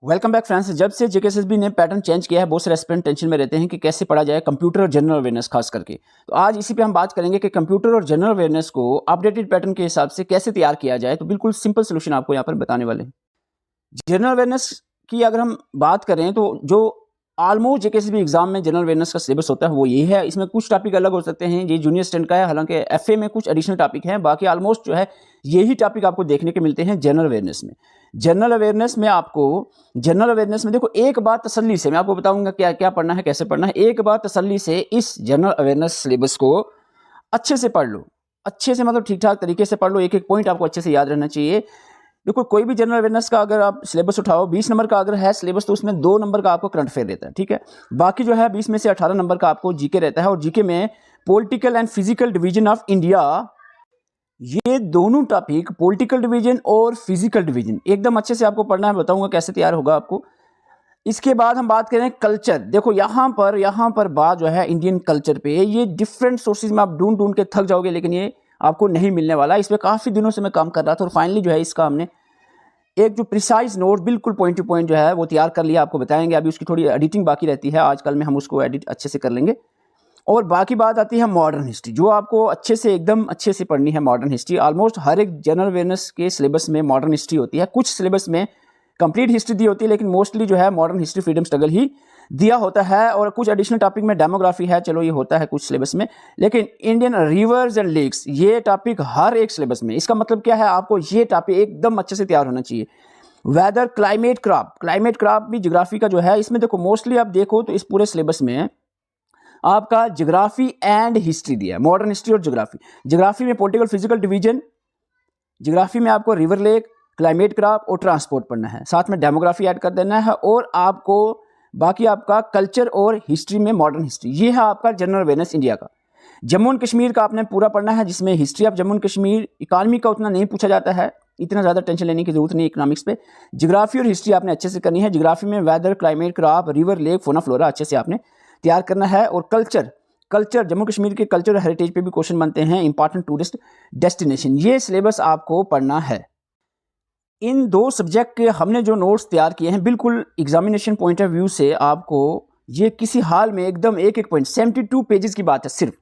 Welcome back friends. जब से JKSSB ने पैटर्न चेंज किया है, बहुत सारे एस्पिरेंट टेंशन में रहते हैं कि कैसे पढ़ा जाए कंप्यूटर और जनरल अवेयरनेस खास करके। तो आज इसी पे हम बात करेंगे कि कंप्यूटर और जनरल अवेयरनेस को अपडेटेड पैटर्न के हिसाब से कैसे तैयार किया जाए। तो बिल्कुल सिंपल सोल्यूशन आपको यहाँ पर बताने वाले हैं। जनरल अवेयरनेस की अगर हम बात करें तो जो ऑलमोस्ट जेकेएसएसबी एग्जाम में जनरल अवेयरनेस का सिलेबस होता है वो यही है। इसमें कुछ टॉपिक अलग हो सकते हैं, ये जूनियर स्टैंडर्ड का है, हालांकि एफए में कुछ एडिशनल टॉपिक हैं। बाकी ऑलमोस्ट जो है यही टॉपिक आपको देखने के मिलते हैं जनरल अवेयरनेस में। जनरल अवेयरनेस में देखो, एक बात तसल्ली से मैं आपको बताऊंगा क्या क्या पढ़ना है, कैसे पढ़ना है। एक बात तसल्ली से इस जनरल अवेयरनेस सिलेबस को अच्छे से पढ़ लो, अच्छे से मतलब ठीक ठाक तरीके से पढ़ लो। एक एक पॉइंट आपको अच्छे से याद रहना चाहिए। देखो, कोई भी जनरल अवेयरनेस का अगर आप सिलेबस उठाओ, 20 नंबर का अगर है सिलेबस तो उसमें 2 नंबर का आपको करंट अफेयर रहता है, ठीक है। बाकी जो है 20 में से 18 नंबर का आपको जीके रहता है। और जीके में political and physical division of India, ये दोनों टॉपिक पॉलिटिकल डिवीजन और फिजिकल डिवीजन एकदम अच्छे से आपको पढ़ना है। बताऊंगा कैसे तैयार होगा आपको। इसके बाद हम बात करें कल्चर। देखो यहाँ पर बात जो है इंडियन कल्चर पे, ये डिफरेंट सोर्सेज में आप ढूंढ के थक जाओगे, लेकिन ये आपको नहीं मिलने वाला। इस पर काफ़ी दिनों से मैं काम कर रहा था और फाइनली जो है इसका हमने एक जो प्रिसाइज नोट बिल्कुल पॉइंट टू पॉइंट जो है वो तैयार कर लिया, आपको बताएंगे। अभी उसकी थोड़ी एडिटिंग बाकी रहती है, आजकल में हम उसको एडिट अच्छे से कर लेंगे। और बाकी बात आती है मॉडर्न हिस्ट्री, जो आपको अच्छे से एकदम अच्छे से पढ़नी है। मॉडर्न हिस्ट्री ऑलमोस्ट हर एक जनरल अवेयरनेस के सिलेबस में मॉडर्न हिस्ट्री होती है। कुछ सिलेबस में कंप्लीट हिस्ट्री दी होती है, लेकिन मोस्टली जो है मॉडर्न हिस्ट्री फ्रीडम स्ट्रगल ही दिया होता है। और कुछ एडिशनल टॉपिक में डेमोग्राफी है, चलो ये होता है कुछ सिलेबस में। लेकिन इंडियन रिवर्स एंड लेक्स, ये टॉपिक हर एक सिलेबस में। इसका मतलब क्या है, आपको ये टॉपिक एकदम अच्छे से तैयार होना चाहिए। वेदर, क्लाइमेट क्रॉप भी ज्योग्राफी का जो है। इसमें देखो मोस्टली आप देखो तो इस पूरे सिलेबस में आपका ज्योग्राफी एंड हिस्ट्री दिया है, मॉडर्न हिस्ट्री और ज्योग्राफी। ज्योग्राफी में पॉलिटिकल फिजिकल डिवीजन, ज्योग्राफी में आपको रिवर लेक, क्लाइमेट क्रॉप और ट्रांसपोर्ट पढ़ना है। साथ में डेमोग्राफी ऐड कर देना है। और आपको बाकी आपका कल्चर और हिस्ट्री में मॉडर्न हिस्ट्री, ये है आपका जनरल अवेयरनेस इंडिया का। जम्मू एंड कश्मीर का आपने पूरा पढ़ना है, जिसमें history of Jammu and Kashmir, economy का उतना नहीं पूछा जाता है, इतना ज़्यादा टेंशन लेने की जरूरत नहीं इकोनॉमिक्स पे। ज्योग्राफी और हिस्ट्री आपने अच्छे से करनी है। ज्योग्राफी में weather, climate crop, river lake, fauna flora अच्छे से आपने तैयार करना है। और कल्चर जम्मू कश्मीर के कल्चर हेरिटेज पे भी क्वेश्चन बनते हैं, इंपॉर्टेंट टूरिस्ट डेस्टिनेशन, ये सिलेबस आपको पढ़ना है। इन 2 सब्जेक्ट के हमने जो नोट्स तैयार किए हैं, बिल्कुल एग्जामिनेशन पॉइंट ऑफ व्यू से आपको ये किसी हाल में एकदम एक एक पॉइंट, 72 पेजेस की बात है, सिर्फ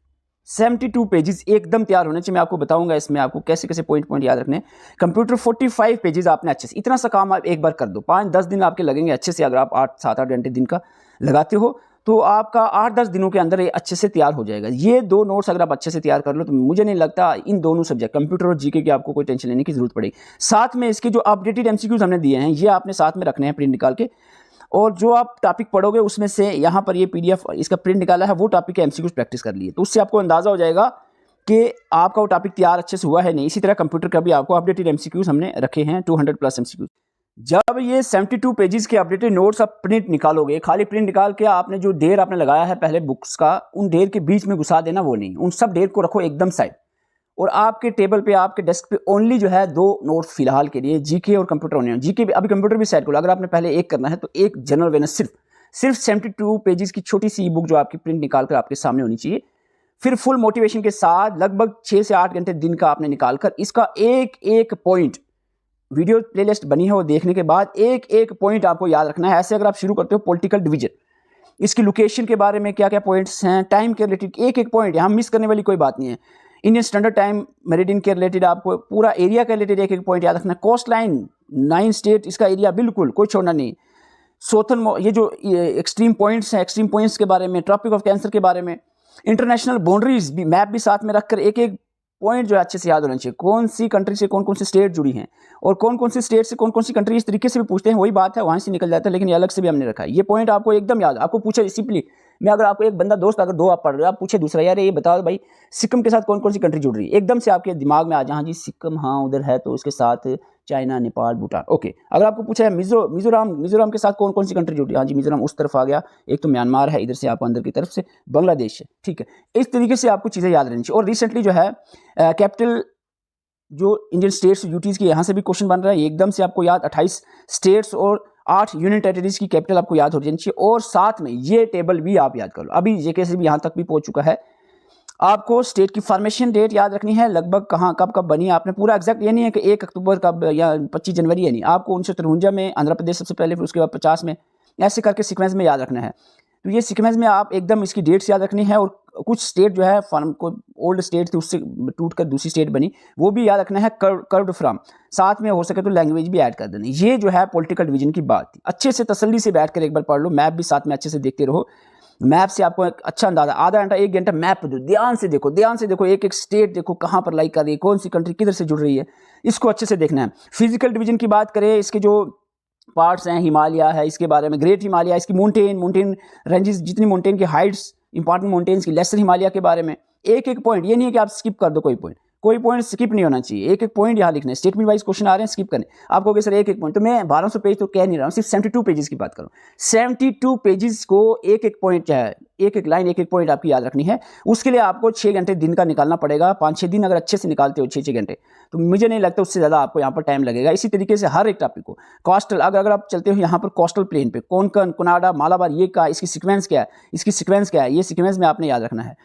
72 पेजेस एकदम तैयार होने चाहिए। मैं आपको बताऊंगा इसमें आपको कैसे कैसे पॉइंट याद रखने। कंप्यूटर 45 पेजेस आपने अच्छे से, इतना सा काम आप एक बार कर दो। 5-10 दिन आपके लगेंगे अच्छे से। अगर आप 8-7-8 घंटे दिन का लगाते हो तो आपका 8-10 दिनों के अंदर ये अच्छे से तैयार हो जाएगा। ये 2 नोट्स अगर आप अच्छे से तैयार कर लो तो मुझे नहीं लगता इन दोनों सब्जेक्ट कंप्यूटर और जीके की आपको कोई टेंशन लेने की जरूरत पड़ेगी। साथ में इसके जो अपडेटेड एमसीक्यूज हमने दिए हैं, ये आपने साथ में रखने हैं प्रिंट निकाल के। और जो आप टॉपिक पढ़ोगे उसमें से यहाँ पर ये पीडीएफ इसका प्रिंट निकाला है, वो टॉपिक के एमसीक्यूज प्रैक्टिस कर लिए, तो उससे आपको अंदाजा हो जाएगा कि आपका वो टॉपिक तैयार अच्छे से हुआ है नहीं। इसी तरह कंप्यूटर का भी आपको अपडेटेड एमसीक्यूज हमने रखे हैं, 200+ एमसीक्यूज। जब ये 72 पेजेस के अपडेटेड नोट्स आप प्रिंट निकालोगे, खाली प्रिंट निकाल के आपने जो ढेर आपने लगाया है पहले बुक्स का, उन ढेर के बीच में घुसा देना, वो नहीं। उन सब ढेर को रखो एकदम साइड। और आपके टेबल पे, आपके डेस्क पे ओनली जो है 2 नोट्स फिलहाल के लिए, जीके और कंप्यूटर होने हैं। जीके भी, अभी कंप्यूटर भी साइड करो। अगर आपने पहले एक करना है तो एक जनरल अवेयरनेस, सिर्फ 72 पेजेस की छोटी सी बुक जो आपकी प्रिंट निकाल कर आपके सामने होनी चाहिए। फिर फुल मोटिवेशन के साथ लगभग 6 से 8 घंटे दिन का आपने निकाल कर इसका एक एक पॉइंट, वीडियो प्लेलिस्ट बनी है वो देखने के बाद एक एक पॉइंट आपको याद रखना है। ऐसे अगर आप शुरू करते हो पॉलिटिकल डिवीजन, इसकी लोकेशन के बारे में क्या क्या पॉइंट्स हैं, टाइम के रिलेटेड एक एक पॉइंट, यहाँ मिस करने वाली कोई बात नहीं है। इंडियन स्टैंडर्ड टाइम मेरिडियन के रिलेटेड आपको पूरा एरिया के रिलेटेड एक एक पॉइंट याद रखना है। कोस्ट लाइन 9 स्टेट, इसका एरिया बिल्कुल कोई छोड़ना नहीं। सोथन, ये जो एक्सट्रीम पॉइंट्स हैं, एक्सट्रीम पॉइंट्स के बारे में, ट्रॉपिक ऑफ कैंसर के बारे में, इंटरनेशनल बाउंड्रीज भी, मैप भी साथ में रखकर एक एक पॉइंट जो है अच्छे से याद होना चाहिए। कौन सी कंट्री से कौन कौन सी स्टेट जुड़ी हैं और कौन कौन सी स्टेट से कौन कौन सी कंट्री, इस तरीके से भी पूछते हैं, वही बात है, वहाँ से निकल जाता है, लेकिन ये अलग से भी हमने रखा है। ये पॉइंट आपको एकदम याद, आपको पूछे सिंपली, मैं अगर आपको एक बंदा दोस्त, अगर 2 आप पढ़ रहे हो, आप पूछे दूसरा, यार ये बताओ भाई सिक्किम के साथ कौन कौन सी कंट्री जुड़ रही है, एकदम से आपके दिमाग में आ जाए, हाँ जी सिक्किम, हाँ उधर है, तो उसके साथ चाइना, नेपाल, भूटान, ओके। अगर आपको पूछा है मिजोरम के साथ कौन कौन सी कंट्री जुड़ रही है, हाँ जी मिजोरम उस तरफ आ गया, एक तो म्यांमार है, इधर से आप अंदर की तरफ से बांग्लादेश है, ठीक है। इस तरीके से आपको चीज़ें याद रहनी चाहिए। और रिसेंटली जो है कैपिटल जो इंडियन स्टेट्स यूटीज़ की, यहाँ से भी क्वेश्चन बन रहा है, एकदम से आपको याद 28 स्टेट्स और 8 यूनियन टेरिटरीज की कैपिटल आपको याद हो जानी चाहिए। और साथ में ये टेबल भी आप याद कर लो। अभी जेके से भी यहाँ तक भी पहुँच चुका है। आपको स्टेट की फॉर्मेशन डेट याद रखनी है, लगभग कहाँ कब कब बनी आपने, पूरा एग्जैक्ट ये नहीं है कि 1 अक्टूबर कब या 25 जनवरी, है नहीं, आपको 1953 में आंध्र प्रदेश सबसे पहले, फिर उसके बाद 50 में, ऐसे करके सीक्वेंस में याद रखना है। तो ये सीक्वेंस में आप एकदम इसकी डेट्स याद रखनी है, और कुछ स्टेट जो है फॉर्म को ओल्ड स्टेट थी उससे टूट कर दूसरी स्टेट बनी, वो भी याद रखना है, कर्व्ड फ्रॉम, साथ में हो सके तो लैंग्वेज भी ऐड कर देनी। ये जो है पॉलिटिकल डिवीजन की बात थी। अच्छे से तसल्ली से बैठ कर एक बार पढ़ लो, मैप भी साथ में अच्छे से देखते रहो, मैप से आपको एक अच्छा अंदाजा, आधा घंटा 1 घंटा मैप पे दो, ध्यान से देखो, ध्यान से देखो, एक एक स्टेट देखो कहाँ पर लाई कर रही है, कौन सी कंट्री किधर से जुड़ रही है, इसको अच्छे से देखना है। फिजिकल डिवीजन की बात करें, इसके जो पार्ट्स हैं, हिमालय है, इसके बारे में ग्रेट हिमालय, इसकी माउंटेन रेंजेस, जितनी माउंटेन की हाइट्स, इंपॉर्टेंट माउंटेन्स की, लेसर हिमालय के बारे में एक एक पॉइंट, ये नहीं है कि आप स्किप कर दो कोई पॉइंट स्किप नहीं होना चाहिए, एक एक पॉइंट यहाँ लिखना है। स्टेटमेंट वाइज क्वेश्चन आ रहे हैं, स्किप करने, आपको कहोगे सर एक एक पॉइंट, तो मैं 1200 पेज तो कह नहीं रहा हूँ, सिर्फ 72 पेजेस की बात करूँ। 72 पेजेस को एक एक पॉइंट है, एक एक लाइन, एक एक पॉइंट आपकी याद रखनी है। उसके लिए आपको 6 घंटे दिन का निकालना पड़ेगा, 5-6 दिन अगर अच्छे से निकालते हो 6-6 घंटे, तो मुझे नहीं लगता उससे ज़्यादा आपको यहाँ पर टाइम लगेगा। इसी तरीके से हर एक टॉपिक को, कोस्टल, अगर आप चलते हो यहाँ पर कोस्टल प्लेन पे, कोंकण, कनाडा, मालाबार, ये का इसकी सीक्वेंस क्या है, ये सीक्वेंस में आपने याद रखना है।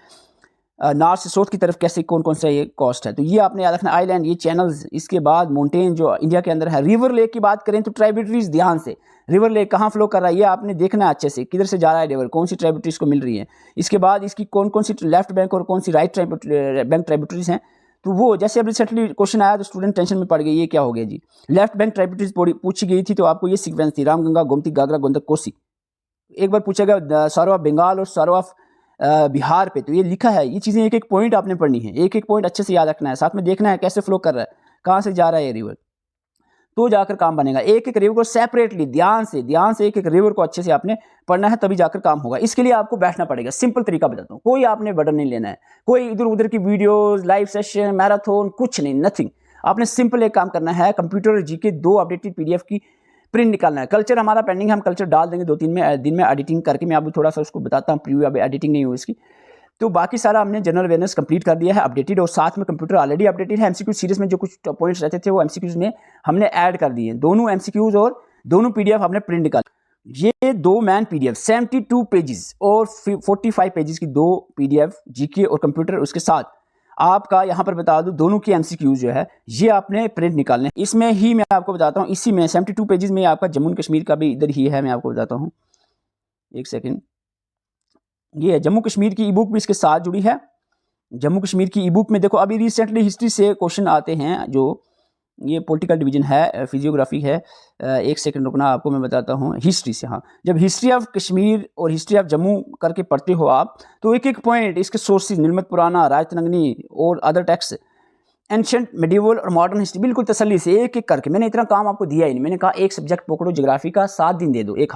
नॉर्थ से साउथ की तरफ कैसे कौन सा ये कॉस्ट है, तो ये आपने याद रखना। आइलैंड, ये चैनल्स, इसके बाद माउंटेन जो इंडिया के अंदर है। रिवर लेक की बात करें तो ट्राइब्यूटरीज, ध्यान से, रिवर लेक कहाँ फ्लो कर रहा है ये आपने देखना है अच्छे से, किधर से जा रहा है रिवर, कौन सी ट्राइब्यूटरीज को मिल रही है। इसके बाद इसकी कौन सी लेफ्ट बैंक और कौन सी राइट बैंक ट्राइब्यूटरीज हैं। तो वो जैसे अब रिसेंटली क्वेश्चन आया तो स्टूडेंट टेंशन में पड़ गए, ये क्या हो गया जी। लेफ्ट बैंक ट्राइब्यूटरीज पूछी गई थी, तो आपको ये सीक्वेंस थी, रामगंगा, गोमती, घाघरा, गोंदक, कोसी। एक बार पूछा गया सॉरो ऑफ बंगाल और सॉरो ऑफ बिहार पे, तो ये लिखा है, ये चीज़ें एक एक पॉइंट आपने पढ़नी है, एक एक पॉइंट अच्छे से याद रखना है, साथ में देखना है कैसे फ्लो कर रहा है, कहाँ से जा रहा है ये रिवर, तो जाकर काम बनेगा। एक एक रिवर को सेपरेटली, ध्यान से एक एक रिवर को अच्छे से आपने पढ़ना है, तभी जाकर काम होगा। इसके लिए आपको बैठना पड़ेगा। सिंपल तरीका बताता हूँ, कोई आपने बटन नहीं लेना है, कोई इधर उधर की वीडियोस, लाइव सेशन, मैराथन, कुछ नहीं, नथिंग। आपने सिंपल एक काम करना है, कंप्यूटर और जीके 2 अपडेटेड पीडीएफ की प्रिंट निकालना है। कल्चर हमारा पेंडिंग है, हम कल्चर डाल देंगे 2-3 दिन में एडिटिंग करके, मैं अभी थोड़ा सा उसको बताता हूँ, प्रीव्यू अभी एडिटिंग नहीं हुई इसकी। तो बाकी सारा हमने जनरल अवेयरनेस कंप्लीट कर दिया है, अपडेटेड, और साथ में कंप्यूटर ऑलरेडी अपडेटेड है। एमसीक्यू सीरीज में जो कुछ पॉइंट्स रहते थे वो एमसीक्यूज में हमने ऐड कर दिए, दोनों एमसीक्यूज और दोनों पीडीएफ हमने प्रिंट निकाली। ये 2 मैन पीडीएफ 72 पेजेस और 45 पेजेस की 2 पीडीएफ जीके और कंप्यूटर, उसके साथ आपका यहाँ पर बता दूं दोनों की एमसीक्यूज जो है ये आपने प्रिंट निकालने। इसमें ही मैं आपको बताता हूँ, इसी में 72 पेजेस में आपका जम्मू कश्मीर का भी इधर ही है, मैं आपको बताता हूँ, एक सेकेंड। ये है जम्मू कश्मीर की ई बुक भी इसके साथ जुड़ी है। जम्मू कश्मीर की ई बुक में देखो, अभी रिसेंटली हिस्ट्री से क्वेश्चन आते हैं, जो ये पॉलिटिकल डिवीजन है, फिजियोग्राफी है, एक सेकंड रुकना, आपको मैं बताता हूँ हिस्ट्री से। हाँ, जब हिस्ट्री ऑफ कश्मीर और हिस्ट्री ऑफ जम्मू करके पढ़ते हो आप, तो एक एक पॉइंट इसके सोर्सेज, निर्मत पुराना, राजतरंगिणी और अदर टेक्स्ट, एंशिएंट, मेडिवल और मॉडर्न हिस्ट्री, बिल्कुल तसल्ली से एक एक करके। मैंने इतना काम आपको दिया ही नहीं, मैंने कहा एक सब्जेक्ट पकड़ो, ज्योग्राफी का 7 दिन दे दो, एक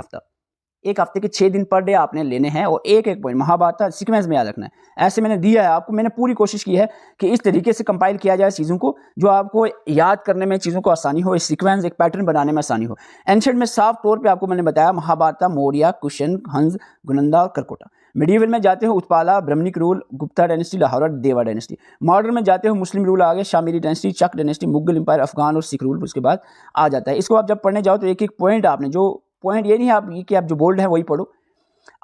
हफ्ते के 6 दिन पर डे आपने लेने हैं, और एक एक पॉइंट महाभारत सीक्वेंस में याद रखना है। ऐसे मैंने दिया है आपको, मैंने पूरी कोशिश की है कि इस तरीके से कंपाइल किया जाए चीज़ों को, जो आपको याद करने में चीज़ों को आसानी हो, सीक्वेंस एक पैटर्न बनाने में आसानी हो। एंशिएंट में साफ तौर पे आपको मैंने बताया महाभारत, मौर्य, कुशन, हंस, गुनंदा और करकोटा। मिडिवल में जाते हो उत्पाला, ब्रह्मनिक रूल, गुप्ता डायनेस्टी, लाहौर, देवा डायनेस्टी। मॉडर्न में जाते हो मुस्लिम रूल आगे, शामिरी डायनेस्टी, चक डायनेस्टी, मुगल एम्पायर, अफगान और सिख रूल, उसके बाद आ जाता है। इसको आप जब पढ़ने जाओ तो एक एक पॉइंट आपने, जो पॉइंट ये नहीं है आप कि आप जो बोल्ड है वही पढ़ो।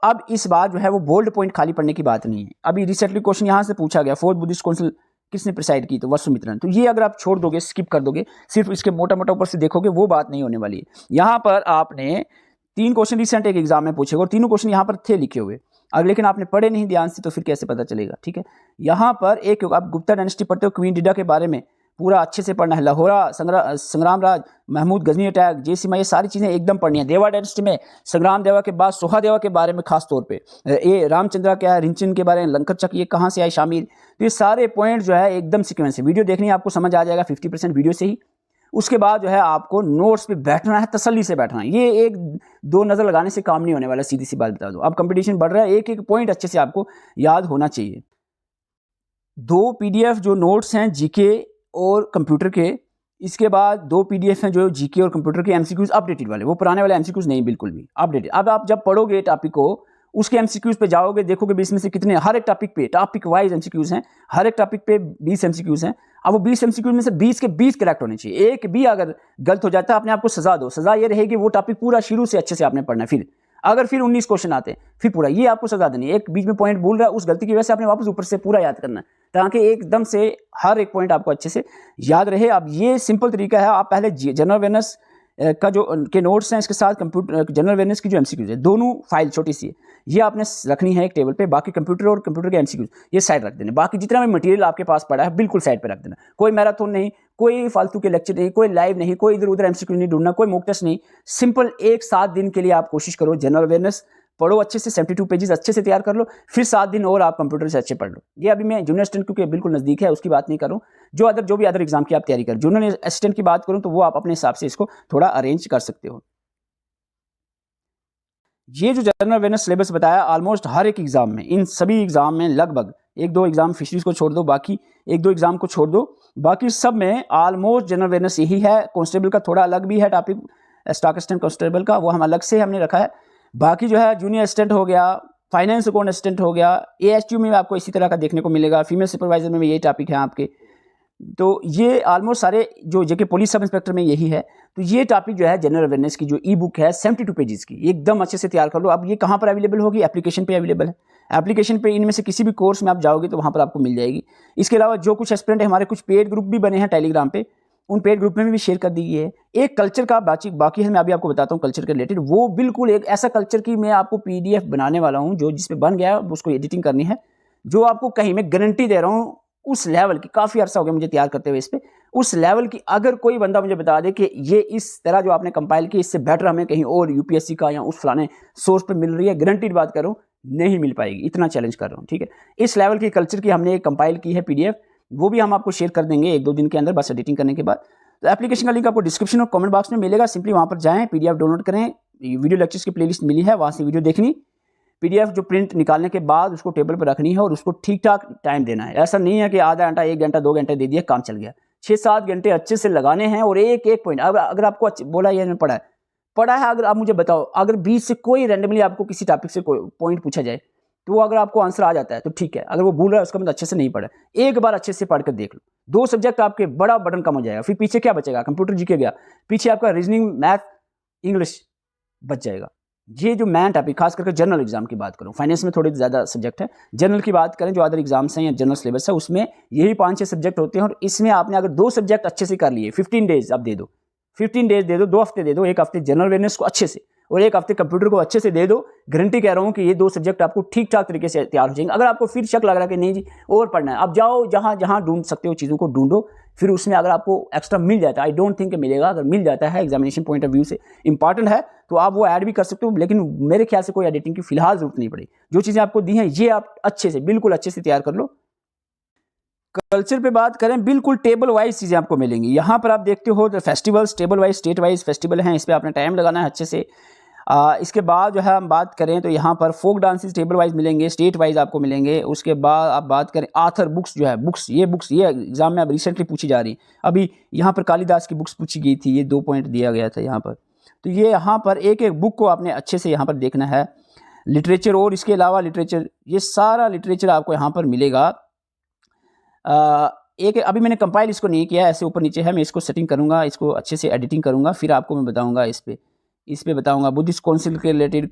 अब इस बार जो है वो बोल्ड पॉइंट खाली पढ़ने की बात नहीं है। अभी रिसेंटली क्वेश्चन यहाँ से पूछा गया, 4th बुद्धिस्ट काउंसिल किसने प्रिसाइड की, तो वसुमित्रन। तो ये अगर आप छोड़ दोगे, स्किप कर दोगे, सिर्फ इसके मोटा मोटा ऊपर से देखोगे, वो बात नहीं होने वाली है। यहाँ पर आपने 3 क्वेश्चन रिसेंट एक एग्जाम में पूछे और तीनों क्वेश्चन यहाँ पर थे लिखे हुए, अगर लेकिन आपने पढ़े नहीं ध्यान से, तो फिर कैसे पता चलेगा। ठीक है, यहाँ पर एक आप गुप्ता डायनेस्टी पढ़ते हो, क्वीन डिडा के बारे में पूरा अच्छे से पढ़ना है। लाहौरा संग्राम राज, महमूद गजनी अटैक, जयसिम्हा, ये सारी चीज़ें एकदम पढ़नी है। देवा डायनेस्टी में संग्राम देवा के बाद सोहा देवा के बारे में खास तौर पे, ये रामचंद्रा क्या है, रिंचन के बारे में, लंकर चक ये कहाँ से आए शामिल, तो ये सारे पॉइंट जो है एकदम सीक्वेंस है। वीडियो देखनी है आपको समझ आ जाएगा 50% वीडियो से ही। उसके बाद जो है आपको नोट्स पे बैठना है, तसल्ली से बैठना है। ये 1-2 नज़र लगाने से काम नहीं होने वाला, सीधी सी बात बता दो। अब कंपटीशन बढ़ रहा है, एक एक पॉइंट अच्छे से आपको याद होना चाहिए। 2 पीडीएफ जो नोट्स हैं जीके और कंप्यूटर के, इसके बाद 2 पीडीएफ हैं जो जीके और कंप्यूटर के एमसीक्यूज अपडेटेड वाले, वो पुराने वाले एमसीक्यूज नहीं, बिल्कुल भी अपडेटेड। अब आप जब पढ़ोगे टॉपिक को, उसके एमसीक्यूज पे जाओगे, देखोगे भी इसमें से कितने, हर एक टॉपिक पे टॉपिक वाइज एमसीक्यूज हैं, हर एक टॉपिक पे 20 एमसीक्यूज हैं। अब वो 20 एमसीक्यूज में से 20 के 20 करेक्ट होने चाहिए। एक भी अगर गलत हो जाता है, अपने आप को सजा दो, सजा ये रहेगी वो टॉपिक पूरा शुरू से अच्छे से आपने पढ़ना है। फिर अगर फिर 19 क्वेश्चन आते हैं फिर पूरा ये आपको सजा देनी है। एक बीच में पॉइंट भूल रहा है, उस गलती की वजह से आपने वापस ऊपर से पूरा याद करना है ताकि एकदम से हर एक पॉइंट आपको अच्छे से याद रहे। अब ये सिंपल तरीका है, आप पहले जनरल अवेयरनेस का जो के नोट्स हैं इसके साथ कंप्यूटर जनरल अवेयरनेस की जो एमसीक्यूज है, दोनों फाइल छोटी सी है, ये आपने रखनी है एक टेबल पे। बाकी कंप्यूटर और कंप्यूटर के एमसीक्यूज ये साइड रख देने। बाकी जितना भी मटेरियल आपके पास पड़ा है बिल्कुल साइड पे रख देना। कोई मैराथन नहीं, कोई फालतू के लेक्चर नहीं, कोई लाइव नहीं, कोई इधर उधर एमसीक्यू नहीं ढूंढना, कोई मॉक टेस्ट नहीं। सिंपल एक 7 दिन के लिए आप कोशिश करो, जनरल अवेयरनेस पढ़ो अच्छे से, 72 पेजेस अच्छे से तैयार कर लो, फिर 7 दिन और आप कंप्यूटर से अच्छे पढ़ लो। ये अभी मैं जूनियर असिस्टेंट क्योंकि बिल्कुल नज़दीक है उसकी बात नहीं करूँ, जो भी अदर एग्जाम की आप तैयारी करें। जूनियर असिस्टेंट की बात करूँ तो वो आप अपने हिसाब से इसको थोड़ा अरेंज कर सकते हो। ये जो जनरल अवेयरनेस सिलेबस बताया ऑलमोस्ट हर एक एग्जाम में, इन सभी एग्जाम में लगभग 1-2 एग्जाम फिशरीज को छोड़ दो, बाकी 1-2 एग्जाम को छोड़ दो, बाकी सब में ऑलमोस्ट जनरल अवेयरनेस यही है। कांस्टेबल का थोड़ा अलग भी है टॉपिक, स्टॉक असिस्टेंट कांस्टेबल का, वो हम अलग से हमने रखा है। बाकी जो है जूनियर असिस्टेंट हो गया, फाइनेंस अकाउंट असिस्टेंट हो गया, एएसटीयू में आपको इसी तरह का देखने को मिलेगा, फीमेल सुपरवाइजर में ये टॉपिक है आपके। तो ये ऑलमोस्ट सारे जो जेके पुलिस सब इंस्पेक्टर में यही है। तो ये टॉपिक जो है जनरल अवेयरनेस की जो ई बुक है 72 पेजेस की, एकदम अच्छे से तैयार कर लो। अब ये कहाँ पर अवेलेबल होगी? एप्लीकेशन पे अवेलेबल है। एप्लीकेशन पे इनमें से किसी भी कोर्स में आप जाओगे तो वहाँ पर आपको मिल जाएगी। इसके अलावा जो कुछ एस्पिरेंट है, हमारे कुछ पेड ग्रुप भी बने हैं टेलीग्राम पे, उन पेड ग्रुप में भी शेयर कर दी गई है। एक कल्चर का बाकी है, मैं अभी आपको बताता हूँ कल्चर के रिलेटेड। वो बिल्कुल एक ऐसा कल्चर की मैं आपको PDF बनाने वाला हूँ जो जिसपे बन गया है, उसको एडिटिंग करनी है, जो आपको कहीं मैं गारंटी दे रहा हूँ उस लेवल की, काफ़ी अर्सा हो गया मुझे तैयार करते हुए इस पे, उस लेवल की अगर कोई बंदा मुझे बता दे कि ये इस तरह जो आपने कंपाइल की इससे बेटर हमें कहीं और यूपीएससी का या उस फलाने सोर्स पे मिल रही है, गारंटीड बात करूँ नहीं मिल पाएगी, इतना चैलेंज कर रहा हूँ। ठीक है, इस लेवल की कल्चर की हमने कंपाइल की है PDF, वो भी हम आपको शेयर कर देंगे 1-2 दिन के अंदर, बस एडिटिंग करने के बाद। तो एप्लीकेशन का लिंक आपको डिस्क्रिप्शन और कमेंट बॉक्स में मिलेगा, सिंपली वहाँ पर जाएँ, PDF डाउनलोड करें, वीडियो लेक्चर्स की प्लेलिस्ट मिली है, वहाँ से वीडियो देखनी, PDF जो प्रिंट निकालने के बाद उसको टेबल पर रखनी है और उसको ठीक ठाक टाइम देना है। ऐसा नहीं है कि आधा घंटा, 1 घंटा, 2 घंटे दे दिया काम चल गया। 6-7 घंटे अच्छे से लगाने हैं और एक पॉइंट अगर आपको बोला ये पढ़ा है, अगर आप मुझे बताओ, अगर बीच से कोई रैंडमली आपको किसी टॉपिक से कोई पॉइंट पूछा जाए तो वो अगर आपको आंसर आ जाता है तो ठीक है, अगर वो भूल रहा है उसका मतलब अच्छे से नहीं पढ़ा। एक बार अच्छे से पढ़ कर देख लो, 2 सब्जेक्ट आपके बड़ा बर्डन कम हो जाएगा। फिर पीछे क्या बचेगा? कंप्यूटर जीके गया, पीछे आपका रीजनिंग, मैथ, इंग्लिश बच जाएगा। ये जो मैन टॉपिक, खास करके जनरल एग्जाम की बात करूँ, फाइनेंस में थोड़ी ज़्यादा सब्जेक्ट है, जनरल की बात करें जो अदर एग्जाम्स हैं या जनरल सिलेबस है उसमें यही 5-6 सब्जेक्ट होते हैं। और इसमें आपने अगर 2 सब्जेक्ट अच्छे से कर लिए, 15 डेज आप दे दो, 15 डेज दे दो, 2 हफ्ते दे दो, 1 हफ्ते जनरल अवेयरनेस को अच्छे से और 1 हफ्ते कंप्यूटर को अच्छे से दे दो, गारंटी कह रहा हूँ कि ये 2 सब्जेक्ट आपको ठीक ठाक तरीके से तैयार हो जाएंगे। अगर आपको फिर शक लग रहा है कि नहीं जी और पढ़ना है, अब जाओ जहाँ जहाँ ढूंढ सकते हो चीज़ों को ढूंढो, फिर उसमें अगर आपको एक्स्ट्रा मिल जाता है, आई डोंट थिंक मिलेगा, अगर मिल जाता है एग्जामिनेशन पॉइंट ऑफ व्यू से इंपॉर्टेंट है तो आप वो ऐड भी कर सकते हो, लेकिन मेरे ख्याल से कोई एडिटिंग की फिलहाल जरूरत नहीं पड़ी। जो चीज़ें आपको दी हैं ये आप अच्छे से, बिल्कुल अच्छे से तैयार कर लो। कल्चर पे बात करें, बिल्कुल टेबल वाइज चीज़ें आपको मिलेंगी। यहाँ पर आप देखते हो festivals table wise, state wise festival हैं, इस पर आपने टाइम लगाना है अच्छे से। इसके बाद जो है हम बात करें तो यहाँ पर फोक डांसेस टेबल वाइज मिलेंगे, स्टेट वाइज आपको मिलेंगे। उसके बाद आप बात करें आथर बुक्स, जो है बुक्स ये एग्जाम में अब रिसेंटली पूछी जा रही। अभी यहाँ पर कालिदास की बुक्स पूछी गई थी, ये 2 पॉइंट दिया गया था यहाँ पर। तो ये यहाँ पर एक बुक को आपने अच्छे से यहाँ पर देखना है, लिटरेचर और इसके अलावा लिटरेचर, ये सारा लिटरेचर आपको यहाँ पर मिलेगा। अभी मैंने कंपाइल इसको नहीं किया, ऐसे ऊपर नीचे है, मैं इसको सेटिंग करूँगा, इसको अच्छे से एडिटिंग करूँगा, फिर आपको मैं बताऊँगा इस पे बताऊँगा बुद्धिस्ट काउंसिल के रिलेटेड,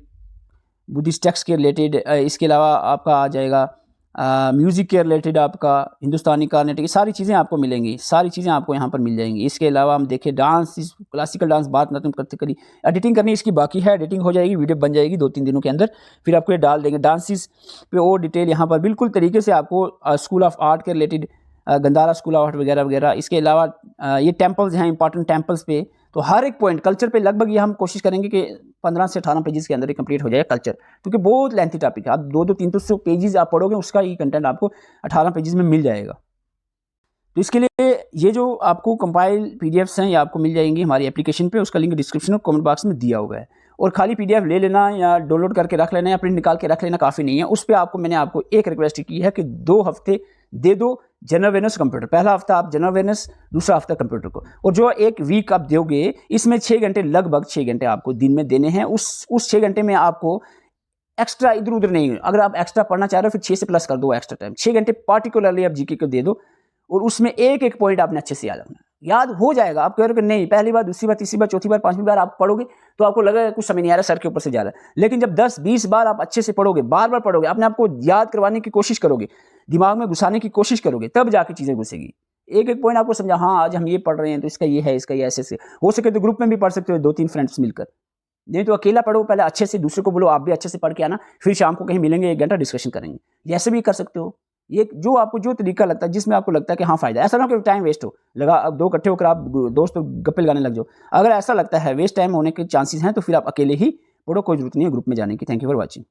बुद्धिस्ट टेक्स्ट के रिलेटेड। इसके अलावा आपका आ जाएगा म्यूज़िक के रिलेटेड, आपका हिंदुस्तानी कार्नेटिक, ये सारी चीज़ें आपको मिलेंगी, सारी चीज़ें आपको यहाँ पर मिल जाएंगी। इसके अलावा हम देखें डांस, क्लासिकल डांस बात ना तुम करते करी, एडिटिंग करनी इसकी बाकी है, एडिटिंग हो जाएगी, वीडियो बन जाएगी 2-3 दिनों के अंदर, फिर आपको ये डाल देंगे। डांसिस पे और डिटेल यहाँ पर बिल्कुल तरीके से आपको स्कूल ऑफ आर्ट के related, Gandhara school of art वगैरह वगैरह। इसके अलावा ये टेम्पल्स हैं, इंपॉर्टेंट टेम्पल्स पे, तो हर एक पॉइंट कल्चर पे लगभग ये हम कोशिश करेंगे कि 15 से 18 पेजेस के अंदर ही कंप्लीट हो जाए कल्चर, क्योंकि बहुत लेंथी टॉपिक है। आप 200-300 पेजेस आप पढ़ोगे, उसका ही कंटेंट आपको 18 पेजेस में मिल जाएगा। तो इसके लिए ये जो आपको कंपाइल PDFs हैं ये आपको मिल जाएंगी हमारी एप्लीकेशन पे, उसका लिंक डिस्क्रिप्शन और कमेंट बॉक्स में दिया हुआ है। और खाली PDF ले लेना या डाउनलोड करके रख लेना या प्रिंट निकाल के रख लेना काफ़ी नहीं है। उस पर मैंने आपको एक रिक्वेस्ट की है कि 2 हफ्ते दे दो जनरल अवेयरनेस कंप्यूटर, पहला हफ्ता आप जनरल अवेयरनेस, दूसरा हफ्ता कंप्यूटर को, और जो 1 वीक आप दोगे इसमें 6 घंटे, लगभग 6 घंटे आपको दिन में देने हैं। उस 6 घंटे में आपको एक्स्ट्रा इधर उधर नहीं, अगर आप एक्स्ट्रा पढ़ना चाह रहे हो फिर 6 से प्लस कर दो एक्स्ट्रा टाइम, 6 घंटे पार्टिकुलरली आप GK को दे दो और उसमें एक पॉइंट आपने अच्छे से याद रखना है। याद हो जाएगा। आप कह रहे हो कि नहीं, पहली बार, दूसरी बार, तीसरी बार, चौथी बार, पांचवी बार आप पढ़ोगे तो आपको लगेगा कुछ समझ नहीं आ रहा, सर के ऊपर से जा रहा है। लेकिन जब 10-20 बार आप अच्छे से पढ़ोगे, बार बार पढ़ोगे, अपने आप को याद करवाने की कोशिश करोगे, दिमाग में घुसाने की कोशिश करोगे, तब जाके चीजें घुसेगी। एक एक पॉइंट आपको समझा, हाँ आज हम ये पढ़ रहे हैं तो इसका ये है, इसका ये, ऐसे हो सके तो ग्रुप में भी पढ़ सकते हो, 2-3 फ्रेंड्स मिलकर। नहीं तो अकेला पढ़ो, पहले अच्छे से, दूसरे को बोलो आप भी अच्छे से पढ़ के आना, फिर शाम को कहीं मिलेंगे, 1 घंटा डिस्कशन करेंगे। ये ऐसे भी कर सकते हो। ये जो आपको जो तरीका लगता है, जिसमें आपको लगता है कि हाँ फायदा, ऐसा ना हो कि टाइम वेस्ट हो, लगा अब 2 इकट्ठे होकर आप दोस्त गप्पे लगाने लग जाओ। अगर ऐसा लगता है वेस्ट टाइम होने के चांसेस हैं तो फिर आप अकेले ही पढ़ो, कोई जरूरत नहीं है ग्रुप में जाने की। Thank you for watching.